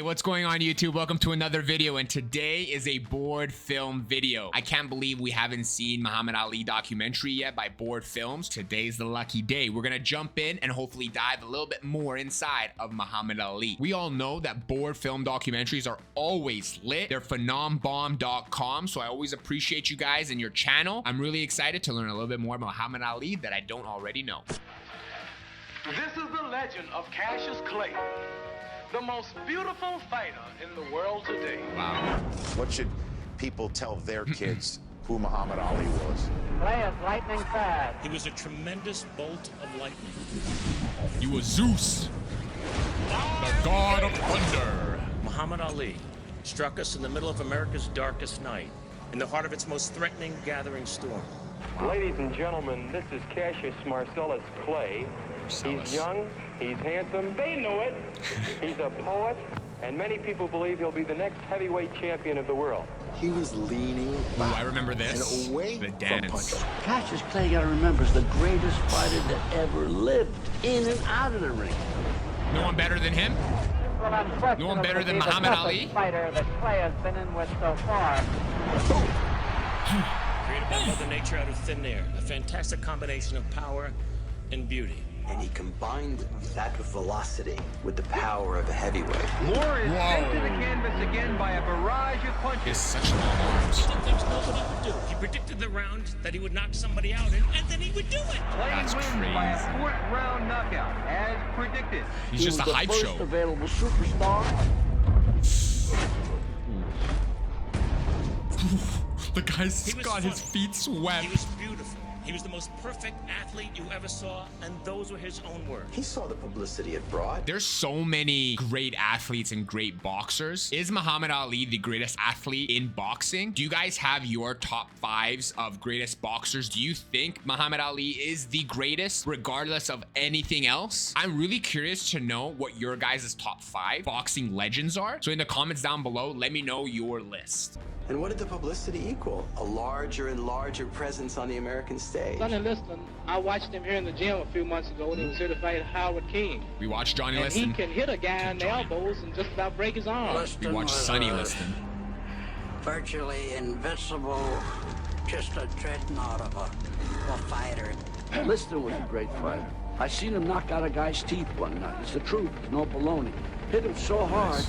What's going on YouTube? Welcome to another video, and today is a board film video. I can't believe we haven't seen Muhammad Ali documentary yet by Board Films. Today's the lucky day. We're gonna jump in and hopefully dive a little bit more inside of Muhammad Ali. We all know that board film documentaries are always lit. They're phenombomb.com, so I always appreciate you guys and your channel. I'm really excited to learn a little bit more about Muhammad Ali that I don't already know. This is the legend of Cassius Clay, the most beautiful fighter in the world today. Wow. What should people tell their kids who Muhammad Ali was? Clay is lightning fast. He was a tremendous bolt of lightning. He was Zeus, the god of thunder. Muhammad Ali struck us in the middle of America's darkest night, in the heart of its most threatening gathering storm. Ladies and gentlemen, this is Cassius Marcellus Clay. He's young, he's handsome, they know it. He's a poet, and many people believe he'll be the next heavyweight champion of the world. He was leaning back I remember this. and away The from dance. punches. Cassius Clay, you gotta remember, is the greatest fighter that ever lived, in and out of the ring. No one better than him? No one better than Muhammad Ali? Fighter that Clay has been in with so far. Created by Mother Nature out of thin air, a fantastic combination of power and beauty. And he combined that velocity with the power of a heavyweight. Moore is sent to the canvas again by a barrage of punches. He has such long arms. He did things nobody would do. He predicted the round that he would knock somebody out, and then he would do it. Clay That's wins by a crazy. fourth round knockout, as predicted. He's He just a was the hype first show. available superstar. The guy's He was got his funny. feet swept. He was beautiful. He was the most perfect athlete you ever saw, and those were his own words. He saw the publicity it brought. There's so many great athletes and great boxers. Is Muhammad Ali the greatest athlete in boxing? Do you guys have your top fives of greatest boxers? Do you think Muhammad Ali is the greatest regardless of anything else? I'm really curious to know what your guys' top five boxing legends are. So in the comments down below, let me know your list. And what did the publicity equal? A larger and larger presence on the American stage. Sonny Liston, I watched him here in the gym a few months ago when he was here to fight Howard King. We watched Johnny And he Liston. can hit a guy in the elbows and just about break his arm. We watched Sonny Liston. Virtually invincible, just a dreadnought of a fighter. Liston was a great fighter. I seen him knock out a guy's teeth one night. It's the truth, it's no baloney. Hit him so hard,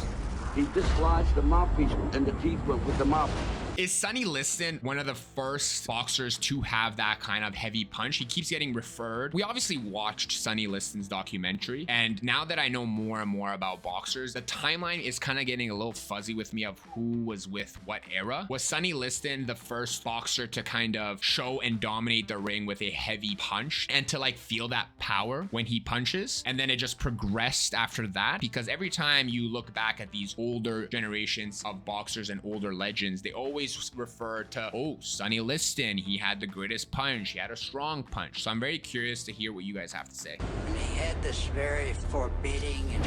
he dislodged the mouthpiece and the teeth went with the mouthpiece. Is Sonny Liston one of the first boxers to have that kind of heavy punch? He keeps getting referred. We obviously watched Sonny Liston's documentary, and now that I know more and more about boxers, the timeline is kind of getting a little fuzzy with me of who was with what era. Was Sonny Liston the first boxer to kind of show and dominate the ring with a heavy punch and to like feel that power when he punches? And then it just progressed after that? Because every time you look back at these older generations of boxers and older legends, they always refer to, oh, Sonny Liston, he had the greatest punch, he had a strong punch. So I'm very curious to hear what you guys have to say. And he had this very forbidding and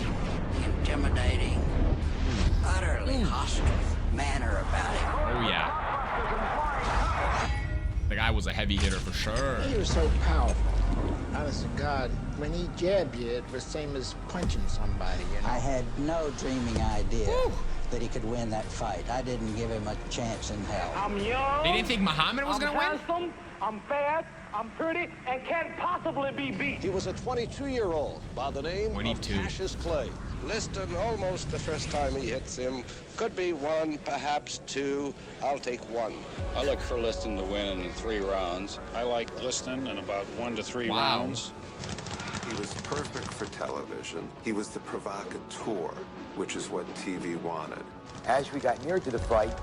intimidating, utterly hostile manner about him. Oh yeah, the guy was a heavy hitter for sure. He was so powerful. Honest to God, when he jabbed you, it was the same as punching somebody, you know? I had no dreaming idea that he could win that fight. I didn't give him a chance in hell. I'm young. They didn't think Muhammad was gonna win? handsome, I'm fast, I'm pretty, and can't possibly be beat. He was a 22-year-old by the name 22. of Cassius Clay. Liston, almost the first time he hits him. Could be one, perhaps two. I'll take one. I look for Liston to win in 3 rounds. I like Liston in about 1 to 3 Wow. rounds. He was perfect for television. He was the provocateur, which is what TV wanted. As we got near to the fight,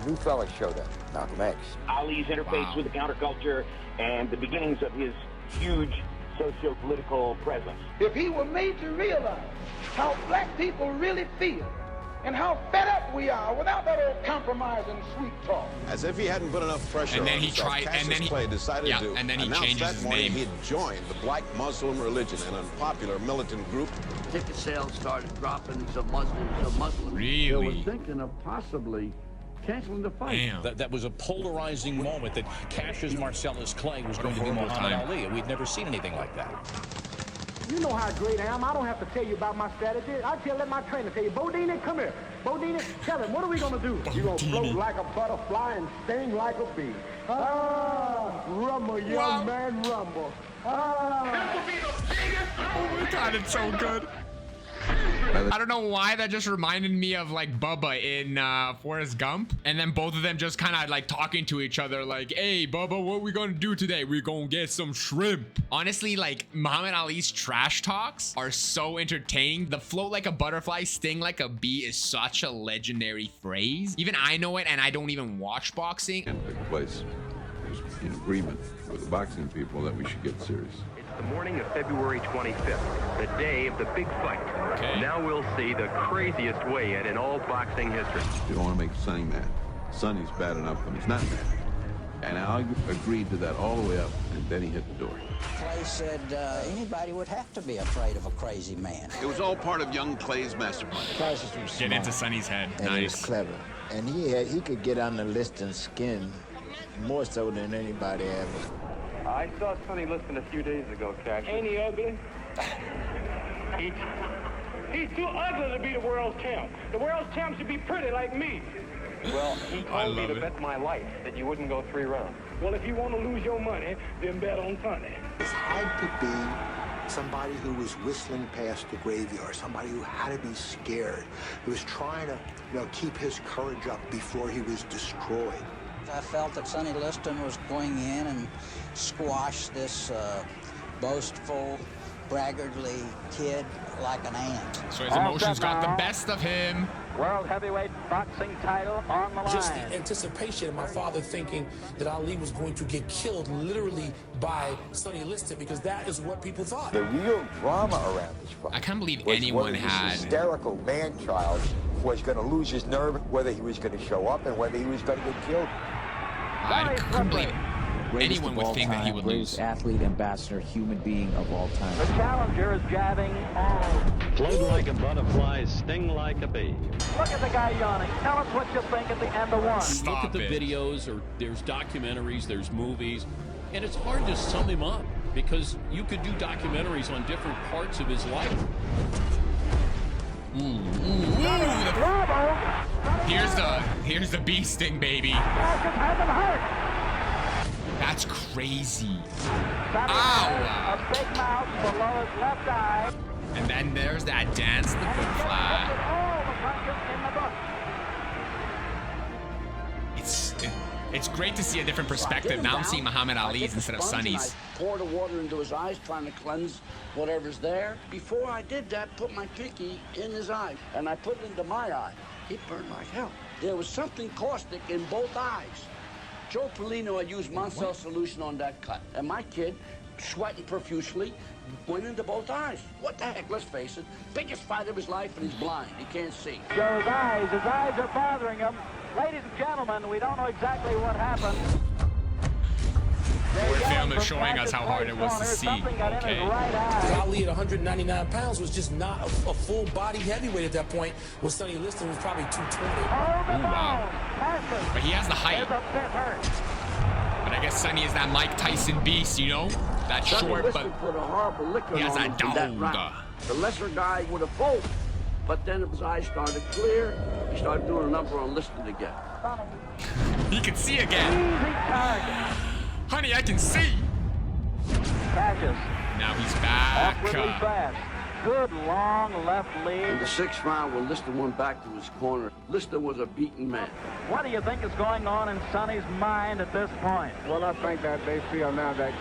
a new fella showed up, Malcolm X. Ali's interface with the counterculture and the beginnings of his huge socio-political presence. If he were made to realize how black people really feel and how fed up we are without that old compromise and sweet talk. As if he hadn't put enough pressure And then on he himself, tried- and Cassius then he- Clay decided yeah, to and then he announce changes that his morning name. he had joined the black Muslim religion, an unpopular militant group. Ticket sales started dropping to Muslims. Really? They were thinking of possibly canceling the fight. Damn. That was a polarizing moment that Cassius Marcellus Clay was going to be horrible Muhammad time. Ali. We'd never seen anything like that. You know how great I am. I don't have to tell you about my strategy. Let my trainer tell you. Bodini, come here. Bodini, tell him, what are we going to do? You're going to float like a butterfly and sting like a bee. Rumble, young man, rumble. Oh my God, it's so good. I don't know why that just reminded me of like Bubba in Forrest Gump, and then both of them just kind of like talking to each other like, hey Bubba, what we gonna do today? We're gonna get some shrimp. Honestly, like Muhammad Ali's trash talks are so entertaining. The float like a butterfly, sting like a bee is such a legendary phrase. Even I know it, and I don't even watch boxing. And took place in agreement with the boxing people that we should get serious. The morning of February 25th, the day of the big fight. Okay. Now we'll see the craziest weigh-in in all boxing history. You don't want to make Sonny mad. Sonny's bad enough when he's not mad. And I agreed to that all the way up, and then he hit the door. Clay said anybody would have to be afraid of a crazy man. It was all part of young Clay's master plan. Cassius was Get smart, into Sonny's head. and he was Nice. clever. And he could get under Liston's skin more so than anybody ever. I saw Sonny Liston a few days ago, Cassius. Ain't he ugly? He's too ugly to be the world champ. The world champ should be pretty like me. Well, he told me to bet my life that you wouldn't go 3 rounds. Well, if you want to lose your money, then bet on Sonny. It had to be somebody who was whistling past the graveyard, somebody who had to be scared, who was trying to, keep his courage up before he was destroyed. I felt that Sonny Liston was going in and squash this boastful, braggartly kid like an ant. So his emotions got the best of him. World heavyweight boxing title on the line. Just the anticipation of my father thinking that Ali was going to get killed literally by Sonny Liston, because that is what people thought. The real drama around this fight, I can't believe anyone had this hysterical man-child was going to lose his nerve, whether he was going to show up and whether he was going to get killed. I couldn't believe anyone would think that he would lose. Athlete, ambassador, human being of all time. The challenger is jabbing all. Float like a butterfly, sting like a bee. Look at the guy yawning. Tell us what you think at the end of one. Look at the videos, or there's documentaries, there's movies, and it's hard to sum him up because you could do documentaries on different parts of his life. Here's the bee sting, baby. That's crazy. Ow! A big mouth below his left eye. And then there's that dance, the butterfly. It's great to see a different perspective. Now I'm seeing Muhammad Ali's instead of Sonny's. I poured the water into his eyes, trying to cleanse whatever's there. Before I did that, put my pinky in his eye, and I put it into my eye. It burned like hell. There was something caustic in both eyes. Joe Polino had used Moncel solution on that cut, and my kid, sweating profusely, went into both eyes. What the heck, let's face it, biggest fight of his life, and he's blind, he can't see. Joe's eyes, his eyes are bothering him. Ladies and gentlemen, we don't know exactly what happened. The film is showing us how hard it was to see. Okay. Ali at 199 pounds was just not a full body heavyweight at that point, where Sonny Liston was probably 220. Oh, wow. But he has the height. But I guess Sonny is that Mike Tyson beast, you know? That short, but put a horrible liquor he has on that him dog. The lesser guy would have folded, but then his eyes started clear. He started doing a number on Liston again. He can see again. Honey, I can see. Cassius. Now he's back. Awkwardly fast. Good long left lead. In the 6th round, when Liston went back to his corner, Liston was a beaten man. What do you think is going on in Sonny's mind at this point? Well, I think that they feel now that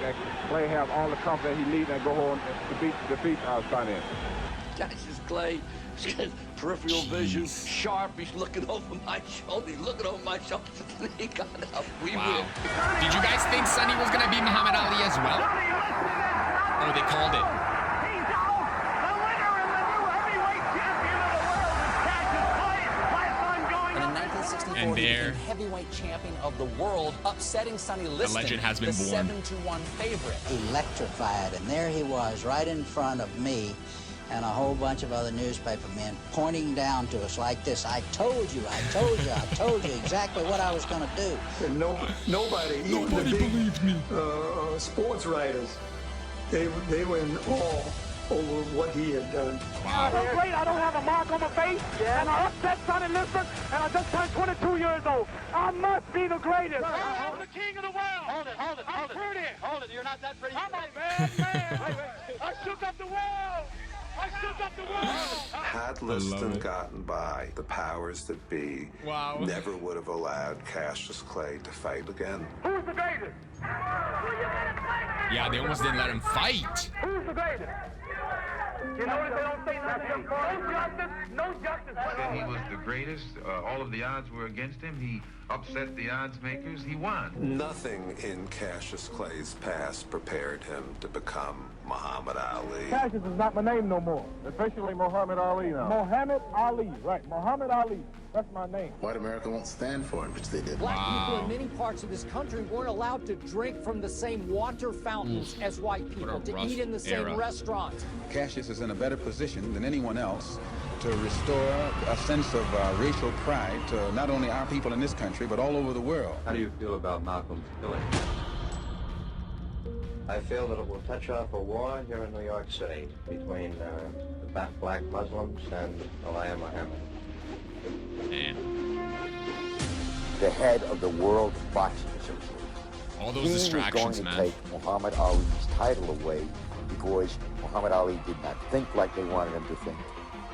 Clay have all the confidence he needs and go on to defeat Sonny. Cassius Clay, he's got peripheral vision, sharp. He's looking over my shoulder. He's looking over my shoulder. He got up. Wow. Did you guys think Sonny was going to beat Muhammad Ali as well? Oh, they called it. And there, heavyweight champion of the world, upsetting Sonny Liston, the legend has been the born. 7-1 favorite. Electrified, and there he was, right in front of me, and a whole bunch of other newspaper men pointing down to us like this. I told you exactly what I was going to do. And nobody believed me. Sports writers, they were in awe over what he had done. I'm great. I don't have a mark on my face, and I upset Sonny Liston, and I just turned 22 years old. I must be the greatest. I'm the king of the world. Hold it. I'm pretty. Hold it. You're not that pretty. I'm a bad man. I shook up the world. Had Liston gotten by, the powers that be never would have allowed Cassius Clay to fight again. Who's the greatest? Yeah, they almost didn't let him fight. Who's the greatest? You notice they don't say nothing. No justice. Said he was the greatest. All of the odds were against him. He upset the odds makers. He won. Nothing in Cassius Clay's past prepared him to become Muhammad Ali. Cassius is not my name no more. Officially Muhammad Ali now. Muhammad Ali, right. Muhammad Ali. That's my name. White America won't stand for it, which they did. Black people in many parts of this country weren't allowed to drink from the same water fountains as white people, to eat in the same restaurants. Cassius is in a better position than anyone else to restore a sense of racial pride to not only our people in this country, but all over the world. How do you feel about Malcolm's killing? I feel that it will touch off a war here in New York City between the black Muslims and Elijah Muhammad. The head of the World Boxing Association. All those distractions, he was man. going to take Muhammad Ali's title away because Muhammad Ali did not think like they wanted him to think.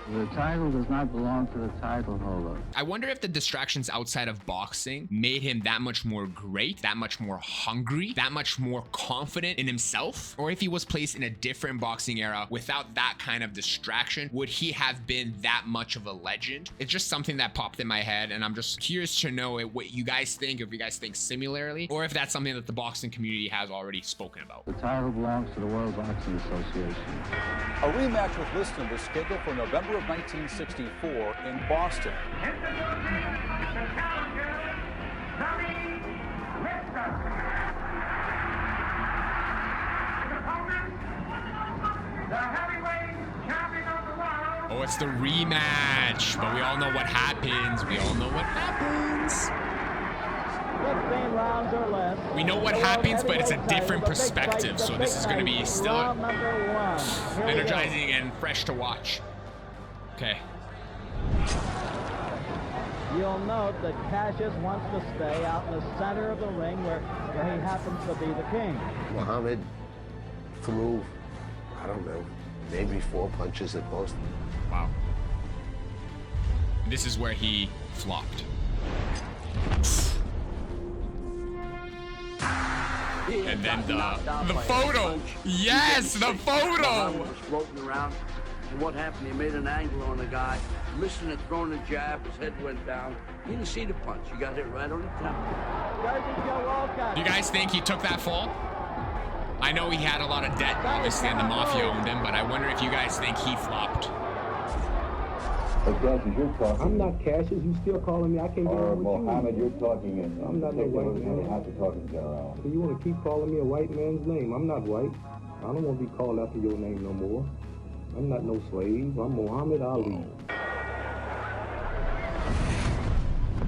The title does not belong to the title holder. I wonder if the distractions outside of boxing made him that much more great, that much more hungry, that much more confident in himself, or if he was placed in a different boxing era without that kind of distraction, would he have been that much of a legend? It's just something that popped in my head, and I'm just curious to know what you guys think, if you guys think similarly, or if that's something that the boxing community has already spoken about. The title belongs to the World Boxing Association. A rematch with Liston was scheduled for November of 1964 in Boston. Oh, it's the rematch, but we all know what happens. We know what happens, but it's a different perspective, so this is going to be still energizing and fresh to watch. Okay. You'll note that Cassius wants to stay out in the center of the ring where he happens to be the king. Muhammad threw, I don't know, maybe 4 punches at most. Wow. This is where he flopped. And then the photo. Yes, the photo. Was floating around. And what happened? He made an angle on the guy. Liston had thrown a jab. His head went down. He didn't see the punch. He got hit right on the temple. Do you guys think he took that fall? I know he had a lot of debt, obviously, and the mafia owned him, but I wonder if you guys think he flopped. Cassius, you're talking. I'm not Cassius. You still calling me? I can't get on with Muhammad, you. you're talking in. I'm not no white man. You have to talk in general. So you want to keep calling me a white man's name? I'm not white. I don't want to be called after your name no more. I'm not no slave. I'm Muhammad Ali.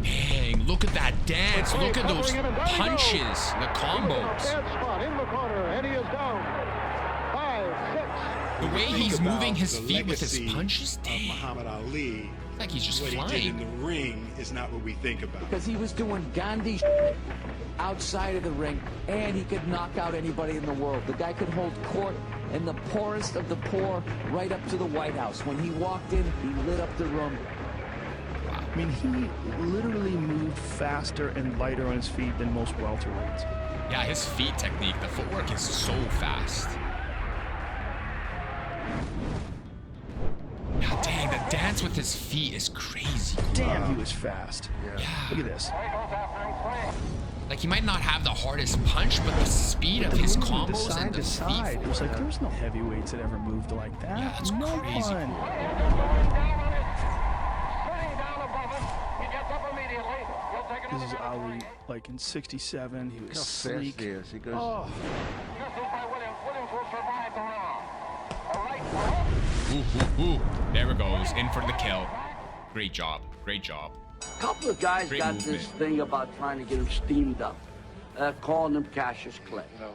Dang, look at that dance. Look at those punches, the combos. Spot in the corner, and he is down. 5, 6. The way he's moving his feet with his punches, dang. Muhammad Ali, like he's just what flying. he did in the ring is not what we think about. Because he was doing Gandhi outside of the ring, and he could knock out anybody in the world. The guy could hold court in the poorest of the poor right up to the White House. When he walked in, he lit up the room. I mean, he literally moved faster and lighter on his feet than most welterweights. Yeah, his feet technique, the footwork is so fast. God dang, the dance with his feet is crazy. Damn, he was fast. Yeah. Look at this. Like, he might not have the hardest punch, but the speed of his combos and the side. feet. It was like, there's no heavyweights that ever moved like that. Yeah, that's no crazy. This is Ali, like in '67. He was sleek. He goes. Oh. Ooh. There it goes. In for the kill. Great job. Great job. A couple of guys Great got movement. this thing about trying to get him steamed up. Calling him Cassius Clay. No.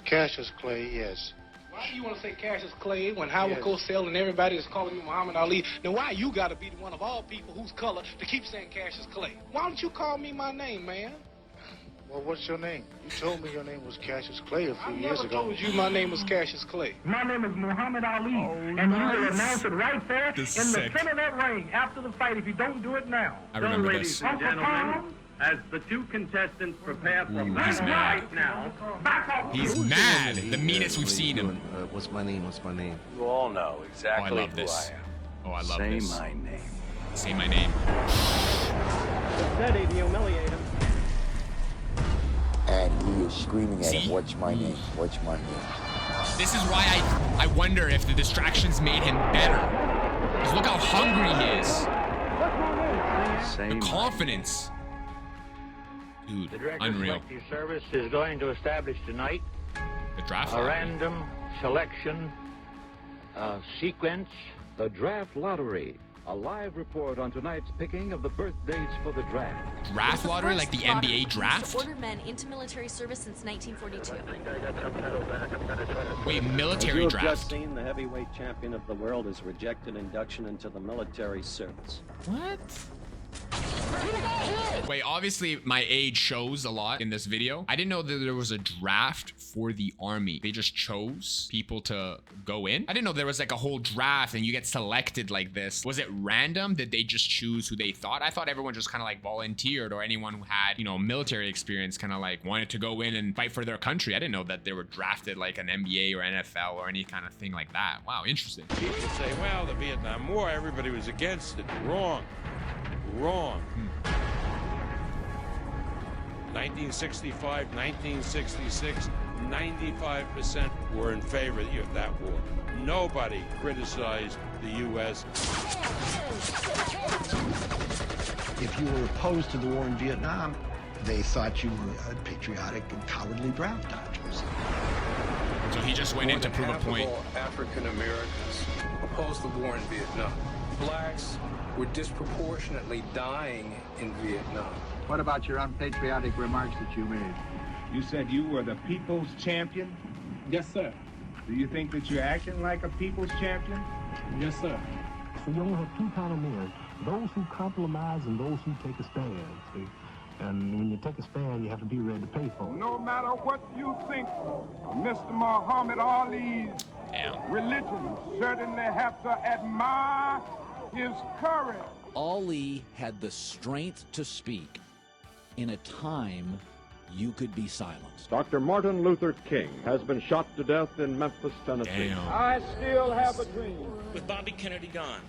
Cassius Clay, yes. Why do you want to say Cassius Clay when Howard Cosell and everybody is calling you Muhammad Ali? Then why you got to be the one of all people whose color to keep saying Cassius Clay? Why don't you call me my name, man? Well, what's your name? You told me your name was Cassius Clay a few years ago. I told you my name was Cassius Clay. My name is Muhammad Ali, and you will announce it right there in the center of that ring after the fight if you don't do it now. I remember this. Ladies and gentlemen, as the two contestants prepare for this fight now, back off. He's mad. The meanest we've seen him. What's my name? What's my name? You all know exactly I love this. Oh, I love this. Say my name. Say my name. Steady to humiliate him. And he is screaming at him, what's my name? What's my name? This is why I wonder if the distractions made him better. Because look how hungry he is. The confidence. Dude, The Director unreal. of Selective Service is going to establish tonight The draft a lottery. random selection sequence. The Draft Lottery. A live report on tonight's picking of the birth dates for the draft. Draft lottery, like the NBA draft? To order men into military service since 1942. Wait, military As you have draft? just seen, the heavyweight champion of the world has rejected induction into the military service. What? Wait, obviously my age shows a lot in this video. I didn't know that there was a draft for the army. They just chose people to go in. I didn't know there was like a whole draft and you get selected like this. Was it random? Did they just choose who they thought? I thought everyone just kind of like volunteered, or anyone who had, you know, military experience kind of like wanted to go in and fight for their country. I didn't know that they were drafted like an NBA or NFL or any kind of thing like that. Wow, interesting. You could say, well, the Vietnam War, everybody was against it. Wrong. Wrong. 1965, 1966, 95% were in favor of that war. Nobody criticized the U.S. If you were opposed to the war in Vietnam, they thought you were patriotic and cowardly draft dodgers. So he just went in to prove a point. African Americans opposed the war in Vietnam. Blacks were disproportionately dying in Vietnam. What about your unpatriotic remarks that you made? You said you were the people's champion? Yes, sir. Do you think that you're acting like a people's champion? Yes, sir. So you only have two kind of men, those who compromise and those who take a stand, see? And when you take a stand, you have to be ready to pay for it. No matter what you think of Mr. Muhammad Ali's religion, certainly have to admire his courage. Ali had the strength to speak in a time you could be silenced. Dr. Martin Luther King has been shot to death in Memphis, Tennessee. I still have a dream. With Bobby Kennedy gone,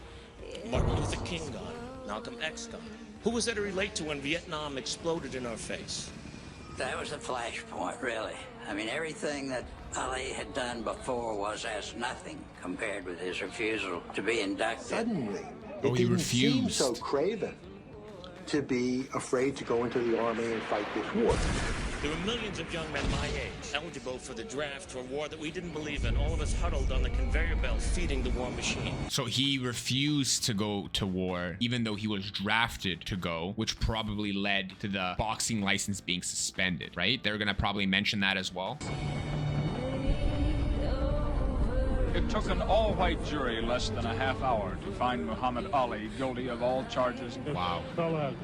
Martin Luther King gone, Malcolm X gone, who was there to relate to when Vietnam exploded in our face? That was a flashpoint, really. I mean, everything that Ali had done before was as nothing compared with his refusal to be inducted. Suddenly, he it didn't refused. seem so craven to be afraid to go into the army and fight this war. There were millions of young men my age eligible for the draft for a war that we didn't believe in, all of us huddled on the conveyor belt feeding the war machine. So he refused to go to war, even though he was drafted to go, which probably led to the boxing license being suspended, right? They're gonna probably mention that as well. It took an all-white jury less than a half hour to find Muhammad Ali guilty of all charges. Wow. Fella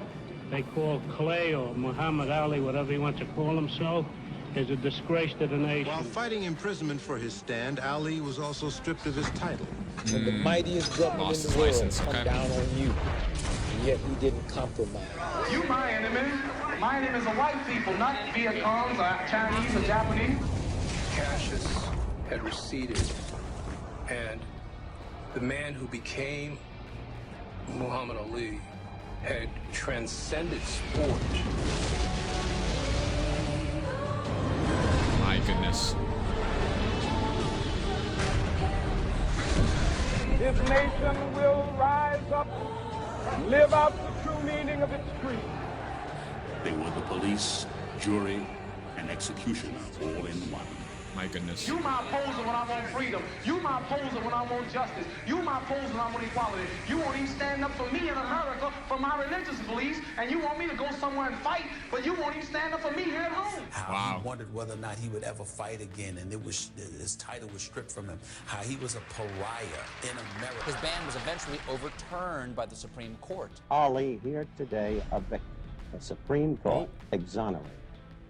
they call Clay or Muhammad Ali, whatever he wants to call himself, is a disgrace to the nation. While fighting imprisonment for his stand, Ali was also stripped of his title. When the mightiest government in the world come down on you, and yet he didn't compromise. You my enemy. My enemies are white people, not Viet Congs or Chinese or Japanese. Cassius had receded, and the man who became Muhammad Ali had transcended sport. My goodness. This nation will rise up and live out the true meaning of its creed. They were the police, jury, and executioner all in one. My goodness. You my opposer when I want freedom. You my opposer when I want justice. You my opposer when I want equality. You won't even stand up for me in America for my religious beliefs, and you want me to go somewhere and fight, but you won't even stand up for me here at home. How he wondered whether or not he would ever fight again, and his title was stripped from him. How he was a pariah in America. His ban was eventually overturned by the Supreme Court. Ali here today a victim. The Supreme Court exonerated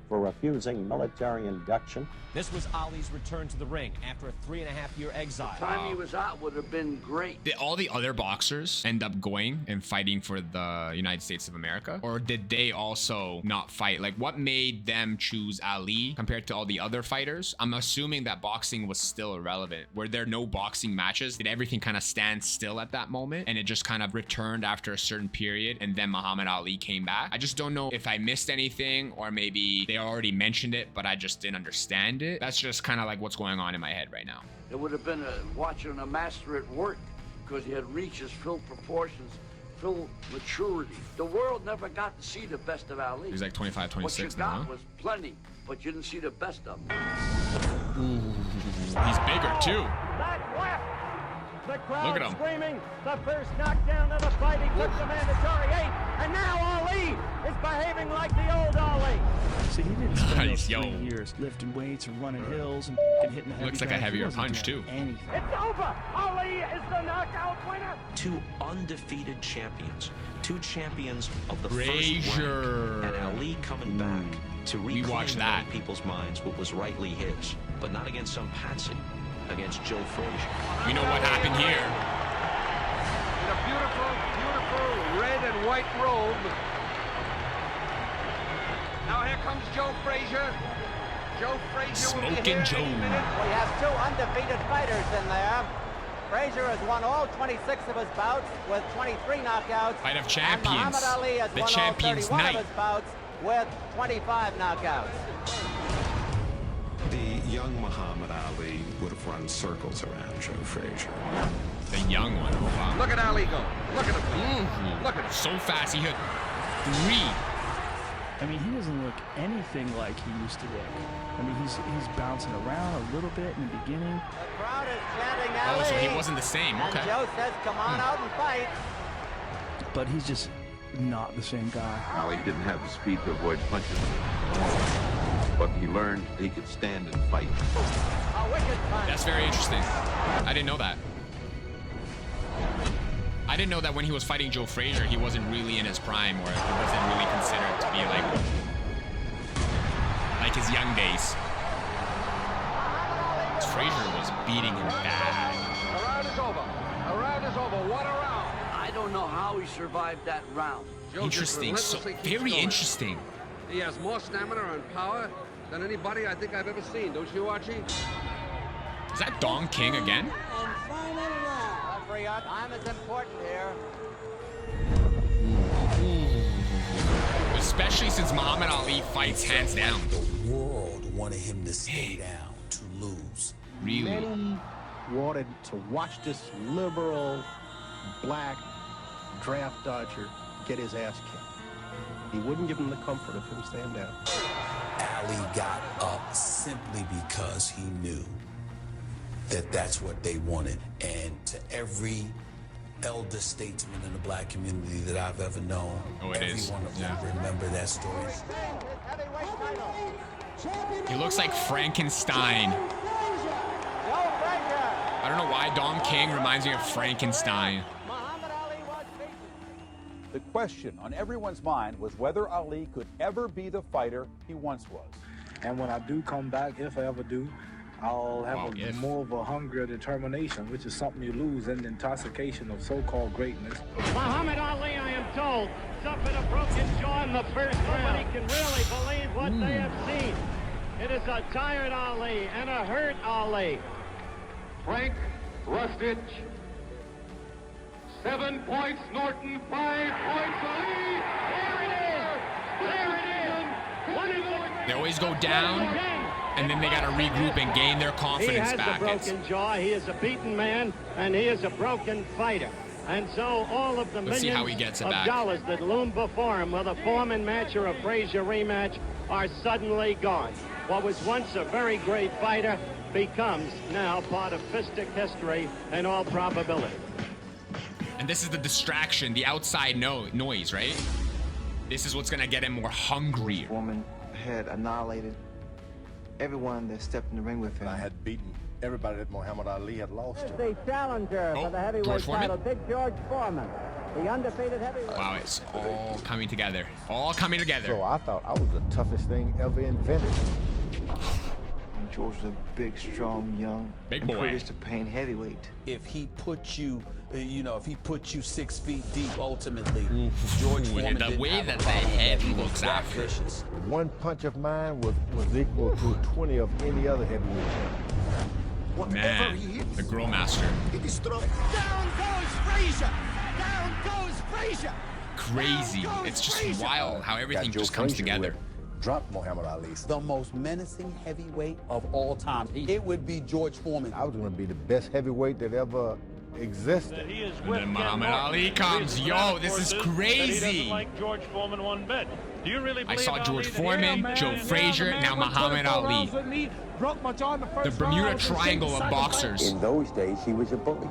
for refusing military induction. This was Ali's return to the ring after a 3.5-year exile. The time he was out would have been great. Did all the other boxers end up going and fighting for the United States of America? Or did they also not fight? Like, what made them choose Ali compared to all the other fighters? I'm assuming that boxing was still irrelevant. Were there no boxing matches? Did everything kind of stand still at that moment? And it just kind of returned after a certain period and then Muhammad Ali came back? I just don't know if I missed anything, or maybe they already mentioned it, but I just didn't understand it. That's just kind of like what's going on in my head right now. It would have been watching a master at work, because he had reached his full proportions, full maturity. The world never got to see the best of Ali. He's like 25, 26 what you now, got was plenty, but you didn't see the best of him. He's bigger too. That left. The crowd Look at him. Screaming. The first knockdown of the fight. He took the mandatory 8, and now Ali is behaving like the old Ali. See, he didn't spend Nice, those 3 years lifting weights and running hills and hitting the heavy Looks like a bag. heavier punch too. Anything. It's over. Ali is the knockout winner. 2 undefeated champions. 2 champions of the Frazier. first rank. And Ali coming back to reclaim in that. many people's minds what was rightly his, but not against some patsy, against Joe Frazier. We know what happened here. In a beautiful, beautiful red and white robe. Now here comes Joe Frazier. Joe Frazier will be here Joe. any minute. We have 2 undefeated fighters in there. Frazier has won all 26 of his bouts with 23 knockouts. Fight of And champions. Muhammad Ali has The won champions all 31 night. of his bouts with 25 knockouts. The young Muhammad Ali would have run circles around Joe Frazier. The young one. Oh, wow. Look at Ali go. Look at him. Look at him. So fast. He hit 3. I mean, he doesn't look anything like he used to look. I mean, he's bouncing around a little bit in the beginning. The crowd is chanting Ali. Oh, so he wasn't the same. And Okay. Joe says, come on out and fight. But he's just not the same guy. Ali didn't have the speed to avoid punches, but he learned he could stand and fight. A wicked punch. That's very interesting. I didn't know that. I didn't know that when he was fighting Joe Frazier, he wasn't really in his prime, or it wasn't really considered to be like his young days. Frazier was beating him bad. The round is over. The round is over. What a round. I don't know how he survived that round. Joe Interesting. just So relentlessly keeps very going. interesting. He has more stamina and power than anybody I think I've ever seen. Don't you, Archie? Is that Don King again? Referee, time is important here. Especially since Muhammad Ali fights hands down. The world wanted him to stay down, to lose. Really? Many wanted to watch this liberal black draft dodger get his ass kicked. He wouldn't give him the comfort of him staying down. Ali got up simply because he knew that that's what they wanted. And to every elder statesman in the black community that I've ever known, every one of them remember that story. He looks like Frankenstein. I don't know why Don King reminds me of Frankenstein. The question on everyone's mind was whether Ali could ever be the fighter he once was. And when I do come back, if I ever do, I'll have more of a hunger and determination, which is something you lose in the intoxication of so-called greatness. Muhammad Ali, I am told, suffered a broken jaw in the first round. Nobody can really believe what they have seen. It is a tired Ali and a hurt Ali. Frank Rustich, 7 points Norton, 5 points Ali. There it is! There it is! They always go down, and then they got to regroup and gain their confidence back. He has a broken jaw, he is a beaten man, and he is a broken fighter. And so all of the Let's see how he millions gets it of back. dollars that loom before him with a Foreman match or a Frazier rematch are suddenly gone. what was once a very great fighter becomes now part of fistic history in all probability. And this is the distraction, the outside noise, right? This is what's gonna get him more hungry. Woman had annihilated everyone that stepped in the ring with him. I had beaten everybody that Muhammad Ali had lost to. The challenger for the heavyweight title, Big George Foreman, the undefeated heavyweight. Wow, it's all coming together. All coming together. So I thought I was the toughest thing ever invented. George was a big, strong, young, big boy. British to pain heavyweight. If he put you, if he put you 6 feet deep, ultimately, George Foreman the way that the head looks after. One punch of mine was equal to 20 of any other heavyweight champion. Man, the Grill Master. Down goes Frazier! Down goes Frazier! Crazy. It's just wild how everything just comes together. Dropped Muhammad Ali. The most menacing heavyweight of all time. It would be George Foreman. I was going to be the best heavyweight that ever existed. And then Muhammad Ali comes. Yo, this is crazy. George Foreman one bit. Do you really I saw George Foreman, Joe Frazier, now Muhammad Ali. The Bermuda Triangle of boxers. In those days, he was a bully.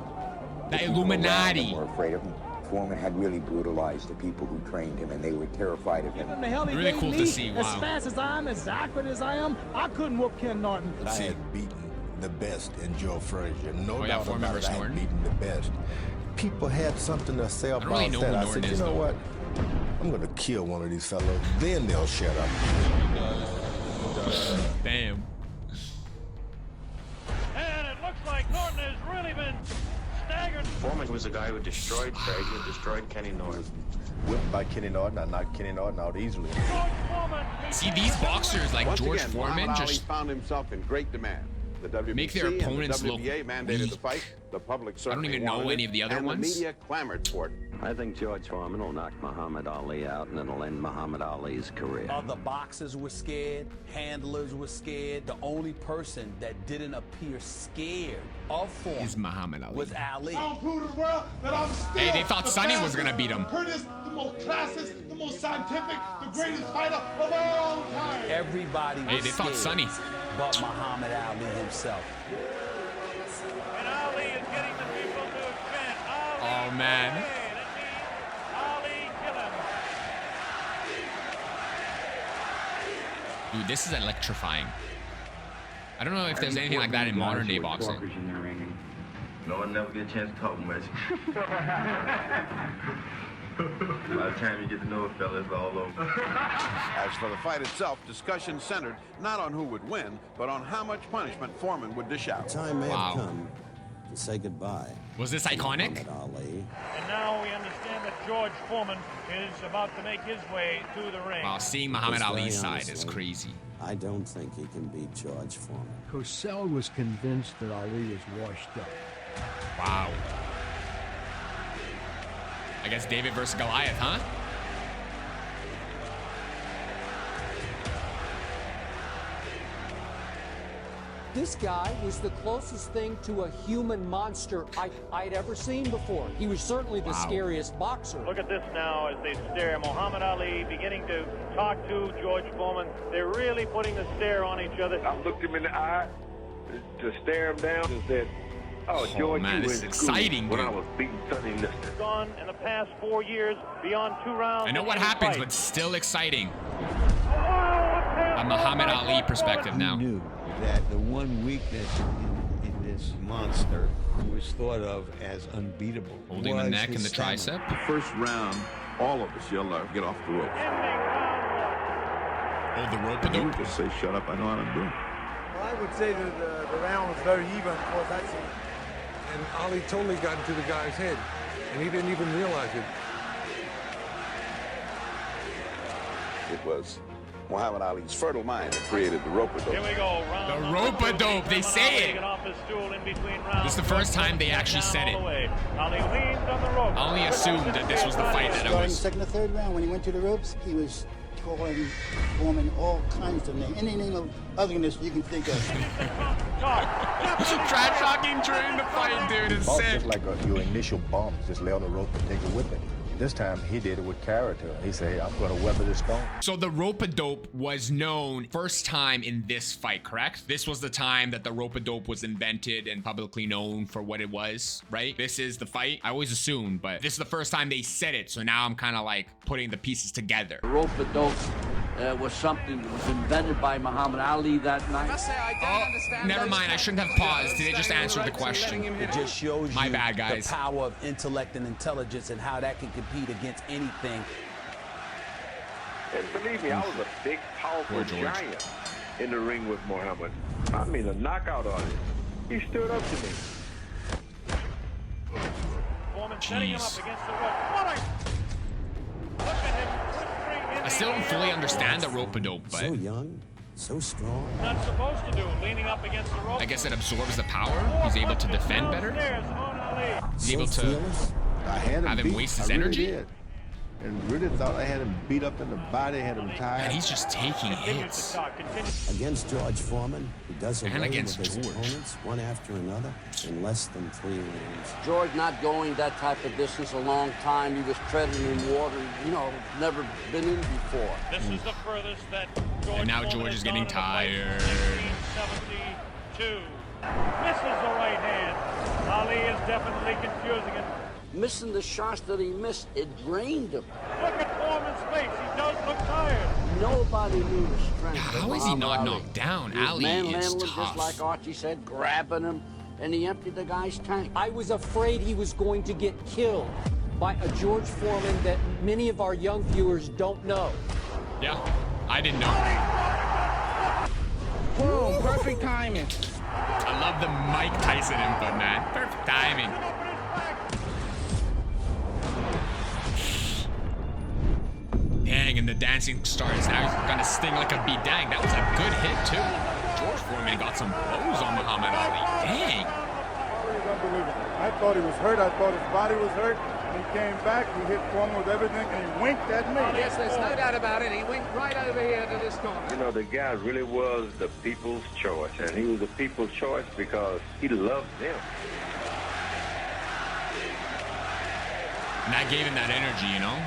The Illuminati. Were afraid of him. Foreman had really brutalized the people who trained him, and they were terrified of him. Really cool to see. Wow. As fast as I am, as accurate as I am, I couldn't whoop Ken Norton. I had beaten the best in Joe Frazier. No yeah, doubt about it, I had beaten the best. People had something to say about really know that. who I said, Norton you is, know though. what? I'm going to kill one of these fellows. Then they'll shut up. Damn. And it looks like Norton has really been staggered. Foreman was a guy who destroyed Frazier, destroyed Kenny Norton. Whipped by Kenny Norton. I knocked Kenny Norton out easily. See, these boxers like Once George again, Foreman Muhammad Ali just found himself in great demand. The WBC make their opponents and the look WBA mandated weak. the fight. The public I don't certainly even know wanted any it, of the other and ones. The media clamored for it. I think George Foreman will knock Muhammad Ali out, and it'll end Muhammad Ali's career. Other boxers were scared, handlers were scared. The only person that didn't appear scared of Foreman is Muhammad Ali. was Ali. I'll prove to the world that I'm still Hey, they thought Sonny was gonna beat him. Curtis, the most classist, the most scientific, the greatest fighter of all time. Everybody was Hey, they thought scared, Sonny. but Muhammad Ali himself. And Ali is getting the people to chant. Oh man. Ali, kill him. Dude, this is electrifying. I don't know if there's anything like that in modern day boxing. No one never get a chance to talk much. By the time you get to know a fella, it's all over. As for the fight itself, discussion centered not on who would win, but on how much punishment Foreman would dish out. Time may have come to say goodbye. Was this iconic? Ali. And now we understand that George Foreman is about to make his way to the ring. Wow, seeing Muhammad Just Ali's very side is honestly, crazy. I don't think he can beat George Foreman. Cosell was convinced that Ali was washed up. Wow. I guess David versus Goliath, huh? This guy was the closest thing to a human monster I'd ever seen before. He was certainly the scariest boxer. Look at this now as they stare. Muhammad Ali beginning to talk to George Foreman. They're really putting the stare on each other. I looked him in the eye to stare him down and said, "Oh, George, man, you this were is in school exciting, when dude. I was beating Sonny Liston." Gone in the past 4 years, beyond 2 rounds. I know what in the happens, fight. but still exciting. A Muhammad Ali perspective now. Knew that the one weakness in this monster was thought of as unbeatable. Holding the was neck and his the stamina. tricep. The first round, all of us yelled out, "Get off the ropes." Oh, the rope And he would just say, "Shut up, I know how to do it." Well, I would say that the round was very even for that scene. And Ali totally got into the guy's head, and he didn't even realize it. It was Muhammad Ali's fertile mind that created the rope-a-dope. Here we go. The rope-a-dope, they say it. This is the first time they actually said it. I only assumed that this was the fight that I Starting was. second or third round, when he went to the ropes, he was calling Foreman all kinds of names. Any name of ugliness you can think of. Trash talking during the fight, dude, is Box sick. just like your initial bump. Just lay on the rope and take a whipping. This time he did it with character. He said, hey, I'm going to weather the storm. So the rope-a-dope was known first time in this fight, correct? This was the time that the rope-a-dope was invented and publicly known for what it was, right? This is the fight. I always assumed, but this is the first time they said it. So now I'm kind of like putting the pieces together. The rope-a-dope was something that was invented by Muhammad Ali that night. Never mind. I shouldn't have paused. They just answered the question. It just shows My you bad, guys. the power of intellect and intelligence and how that can compete against anything. And believe me, I was a big, powerful giant in the ring with Muhammad. I mean, a knockout artist. He stood up to me. Foreman setting him up against the rope. What a... Look at him. I still don't fully understand the rope-a-dope, but... So young, so strong. Not supposed to do, leaning up against the rope. I guess it absorbs the power. He's able to defend better. He's able to have him waste his energy. Really and really thought I had him beat up in the body, had him tired. And he's just taking hits. Against George Foreman, he does away And against with his George. opponents one after another in less than 3 rounds. George not going that type of distance a long time. He was treading in water, you know, never been in before. This is the furthest that George And now Foreman George has is getting gone in the tired. fight. 1972. Misses the right hand. Ali is definitely confusing him. Missing the shots that he missed, it drained him. Look at Foreman's face. He does look tired. Nobody knew the strength. How is he not knocked down? Ali is tough. tough. Just like Archie said, grabbing him, and he emptied the guy's tank. I was afraid he was going to get killed by a George Foreman that many of our young viewers don't know. Yeah, I didn't know. Boom, perfect timing. I love the Mike Tyson input, man. Perfect timing. Dang, and the dancing starts. Now he's gonna sting like a bee. Dang, that was a good hit, too. George Foreman got some blows on Muhammad Ali. Dang. I thought he was hurt. I thought his body was hurt. He came back. He hit Foreman with everything, and he winked at me. Yes, there's no doubt about it. He winked right over here to this corner. You know, the guy really was the people's choice. And he was the people's choice because he loved them. And that gave him that energy, you know?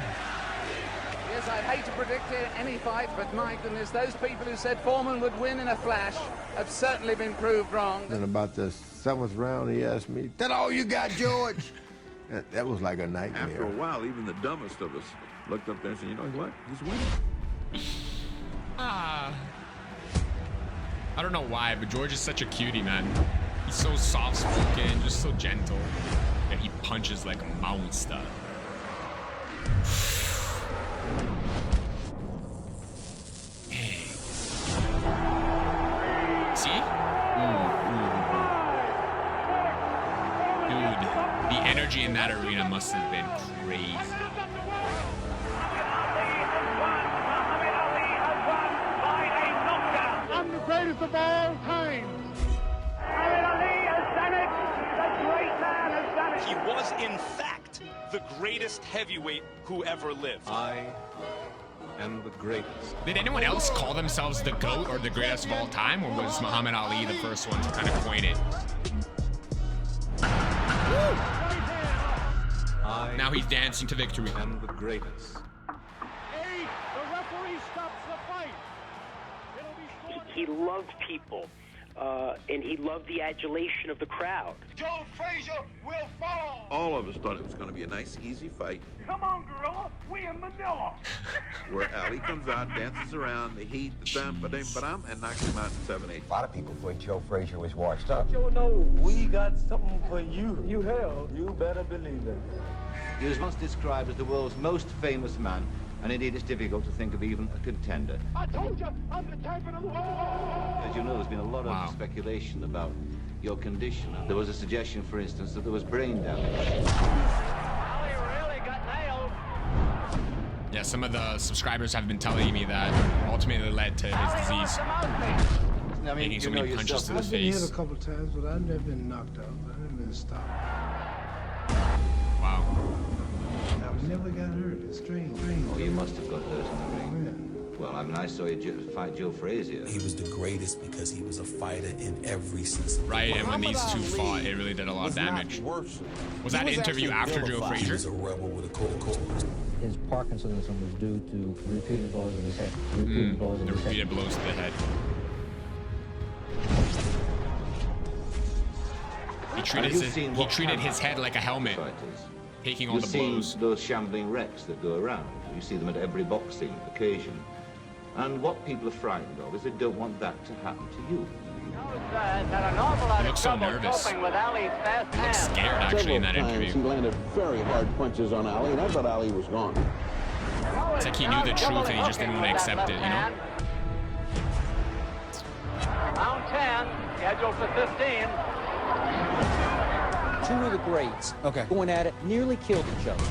Yes, I'd hate to predict any fight, but my goodness, those people who said Foreman would win in a flash have certainly been proved wrong. And about the 7th round, he asked me, "That all you got, George?" That was like a nightmare. After a while, even the dumbest of us looked up there and said, you know what? He's winning. I don't know why, but George is such a cutie, man. He's so soft-spoken, just so gentle. And he punches like a monster. See? Dude, the energy in that arena must have been crazy. I'm the greatest of all time. Muhammad Ali has done it. The great man has done it. He was, in fact, the greatest heavyweight who ever lived. I am the greatest. Did anyone else call themselves the GOAT or the greatest of all time, or was Muhammad Ali the first one to kind of coin it? Now he's dancing to victory. I am the greatest. Hey, the referee stops the fight. He loved people, and he loved the adulation of the crowd. Joe Frazier will fall. All of us thought it was going to be a nice, easy fight Come on, gorilla. We in Manila. where Ali comes out, dances around, the heat, the thump, and knocks him out in 7-8. A lot of people thought Joe Frazier was washed up. Joe, no, we got something for you. You have. You better believe it. He was once described as the world's most famous man, and indeed it's difficult to think of even a contender. I told you, I'm the type of the As you know, there's been a lot of speculation about your condition. There was a suggestion, for instance, that there was brain damage. Ali really got nailed. Yeah, some of the subscribers have been telling me that ultimately led to his disease. Making so many punches to the I've been face. hit a couple times, but I've never been knocked out. I've never been stopped. Wow. I never got hurt. It's strange. Oh, you must have got hurt in the ring. Well, I mean, I saw you fight Joe Frazier. He was the greatest because he was a fighter in every season. Right, and when these two fought, it really did a lot of damage. Was that interview after Joe Frazier? He was a rebel with a cold cause. His Parkinsonism was due to repeated blows in his head. The repeated blows to the head. He treated his head like a helmet, taking all the blows. Those shambling wrecks that go around. You see them at every boxing occasion. And what people are frightened of is they don't want that to happen to you. He looks so nervous. He looks scared, actually, in that interview. He landed very hard punches on Ali, and I thought Ali was gone. It's like he knew the truth and he just didn't want to accept it, you know? Round 10, scheduled for 15. Two of the greats going at it nearly killed each other.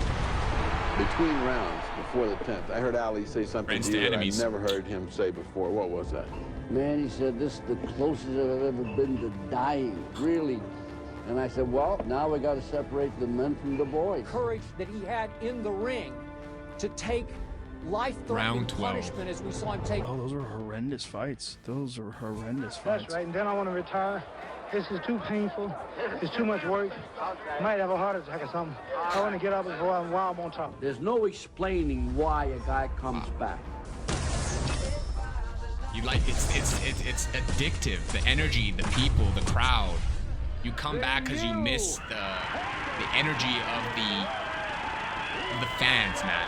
Between rounds, before the 10th, I heard Ali say something to you that I never heard him say before. What was that? Man, he said, this is the closest I've ever been to dying, really. And I said, well, now we got to separate the men from the boys. Courage that he had in the ring to take life-threatening punishment as we saw him take. Oh, those are horrendous fights. Those are horrendous fights. That's right, and then I want to retire. This is too painful. It's too much work. I might have a heart attack or something. I want to get up while I'm on top. There's no explaining why a guy comes back. You like it's addictive. The energy, the people, the crowd. You come back because you miss the energy of the fans, man.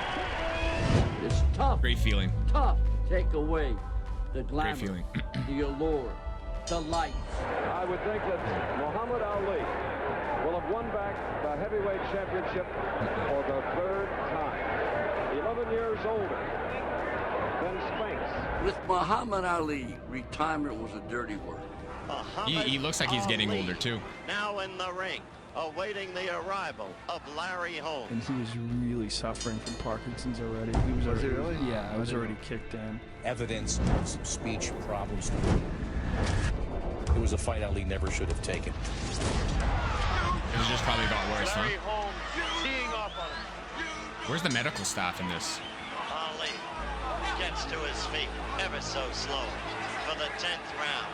It's tough. Great feeling. Tough. Take away the glamour, great feeling. the allure, the lights. I would think that Muhammad Ali will have won back the heavyweight championship for the third time. 11 years older than Spinks. With Muhammad Ali, retirement was a dirty word. He looks like he's getting older too. Now in the ring, awaiting the arrival of Larry Holmes. And he was really suffering from Parkinson's already. He was already, really? Yeah, I was already kicked in. Evidence of some speech problems. It was a fight Ali never should have taken. It was just probably got worse, Larry huh? Holmes teeing off on him. Where's the medical staff in this? Ali gets to his feet ever so slow for the 10th round.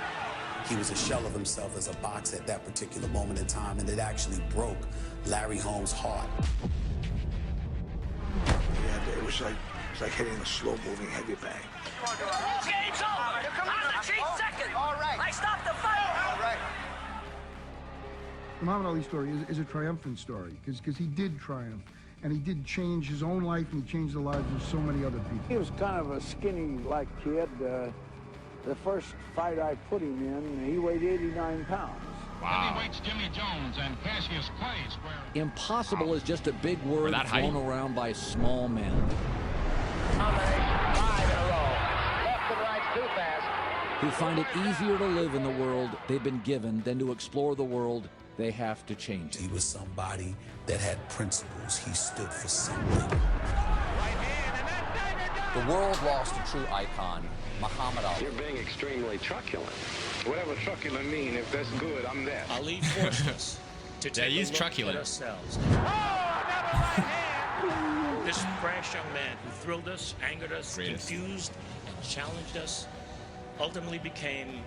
He was a shell of himself as a boxer at that particular moment in time, and it actually broke Larry Holmes' heart. Yeah, it was like hitting a slow-moving heavy bag. Game's over. You're coming on the cheat second. All right. I stopped the fight. All right. The Muhammad Ali story is a triumphant story because he did triumph. And he did change his own life, and he changed the lives of so many other people. He was kind of a skinny-like kid. The first fight I put him in, he weighed 89 pounds. Wow. Heavyweights Jimmy Jones and Cassius Clay square. Impossible is just a big word thrown around by small men. 5 in a row. Left and right too fast. Who find it easier to live in the world they've been given than to explore the world they have to change. He was somebody that had principles. He stood for something. The world lost a true icon, Muhammad Ali. You're being extremely truculent. Whatever truculent mean, if that's good, I'm there. Ali forced us to take a look at ourselves. This brash young man who thrilled us, angered us, confused, and challenged us, ultimately became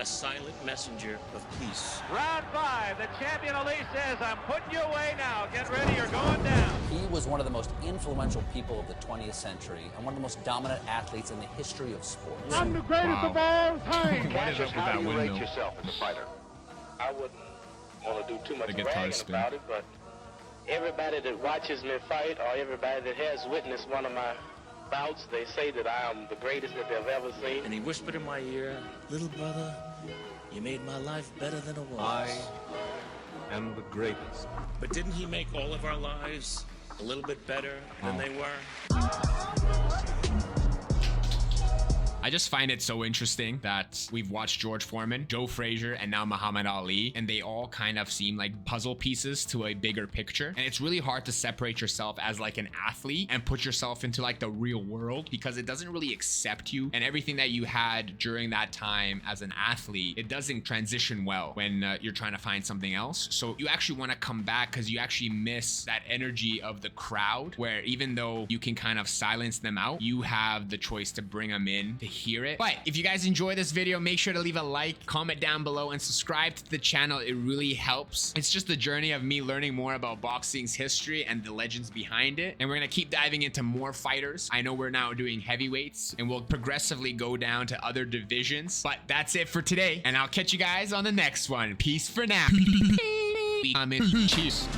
a silent messenger of peace. Round 5, the champion Ali says, I'm putting you away now. Get ready, you're going down. He was one of the most influential people of the 20th century and one of the most dominant athletes in the history of sports. I'm the greatest of all time. Cassius, how do you rate yourself as a fighter? I wouldn't want to do too much bragging about it, but everybody that watches me fight or everybody that has witnessed one of my bouts, they say that I am the greatest that they've ever seen. And he whispered in my ear, little brother, you made my life better than it was. I am the greatest. But didn't he make all of our lives a little bit better than they were? I just find it so interesting that we've watched George Foreman, Joe Frazier, and now Muhammad Ali, and they all kind of seem like puzzle pieces to a bigger picture. And it's really hard to separate yourself as like an athlete and put yourself into like the real world, because it doesn't really accept you, and everything that you had during that time as an athlete, it doesn't transition well when you're trying to find something else. So you actually want to come back because you actually miss that energy of the crowd, where even though you can kind of silence them out, you have the choice to bring them in to hear it. But if you guys enjoy this video, make sure to leave a like, comment down below, and subscribe to the channel. It really helps. It's just the journey of me learning more about boxing's history and the legends behind it, and we're gonna keep diving into more fighters. I know we're now doing heavyweights, and we'll progressively go down to other divisions. But that's it for today, and I'll catch you guys on the next one. Peace for now. Cheers.